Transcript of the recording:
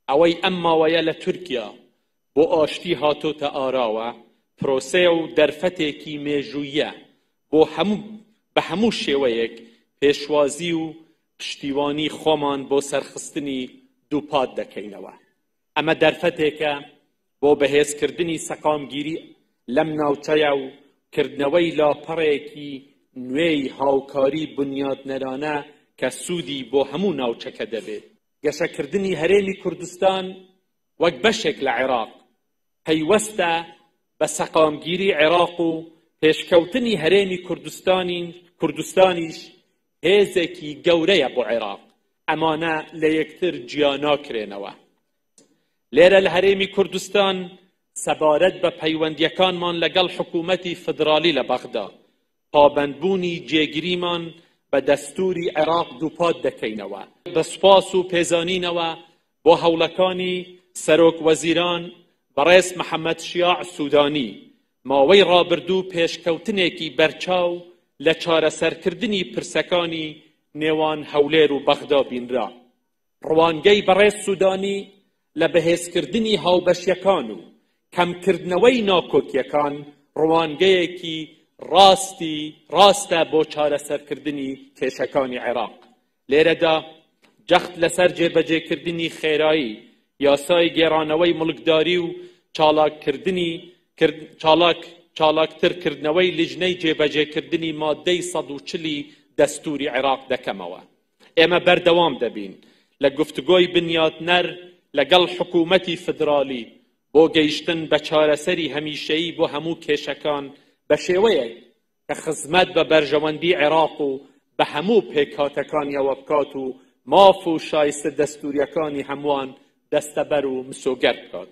ئەوەی ئەم ماوەیە لە تورکیا بۆ ئاشتی هاتۆتە ئاراوە پرۆسەیە و دەرفەتێکی مێژوویە بۆ بە هەموو شێوەیەک پێشوازی و پشتیوانی خۆمان بۆ سەرخستنی دووپات دەکەینەوە. ئەمە دەرفەتێکە بۆ بەهێزکردنی سەقامگیری لەم ناوچەیە و کردنەوەی لاپەڕێکی نوێی هاوکاری بنیادنەرانە کە سوودی بۆ هەموو ناوچەکە دەبێت. گەشەکردنی هەرێمی کوردستان وەک بەشێک لە عێراق پەیوەستە بە سەقامگیری عێراق و پێشکەوتنی هەرێمی کوردستانیش هێزێکی گەورەیە بۆ عێراق. ئەمانە لە یەکتر جیا ناکرێنەوە. لێرە لە هەرێمی کوردستان سەبارەت بە پەیوەندیەکانمان لەگەڵ حکوومەتی فدرالی لە بەغدا پابەندبوونی جێگیریمان بە دەستوری عێراق دووپات دەکەینەوە. بە سوپاس و پێزانینەوە بۆ هەوڵەکانی سەرۆک وەزیران بەڕێز محەممەد شیاع سوودانی ماوەی ڕابردوو پێشکەوتنێکی بەرچاو لە چارەسەرکردنی پرسەکانی نێوان هەولێر و بەغدا بینرا. ڕوانگەی بەڕێز سوودانی لە بەهێزکردنی هاوبەشیەکان و کەمکردنەوەی ناکۆکیەکان ڕوانگەیەکی ڕاستە بۆ چارەسەرکردنی کێشەکانی عێراق. لێرەدا جەخت لەسەر جێبەجێکردنی خێرایی، یاسای گێڕانەوەی مڵکداری و چالاکترکردنەوەی لیژنەی جێبەجێکردنی مادەی 140 دەستوری عێراق دەکەمەوە. ئێمە بەردەوام دەبین لە گفتگۆی بنیادنەر لەگەڵ حکوومەتی فدرالی بۆ گەیشتن بە چارەسەری هەمیشەیی بۆ هەموو کێشەکان بە شێوەیەک کە خزمەت بە بەرژەوەندی عێراق و بە هەموو پێکهاتەکانیەوە بکات و ماف و شایستە دەستوریەکانی هەمووان دەستەبەر و مسۆگەر بکات.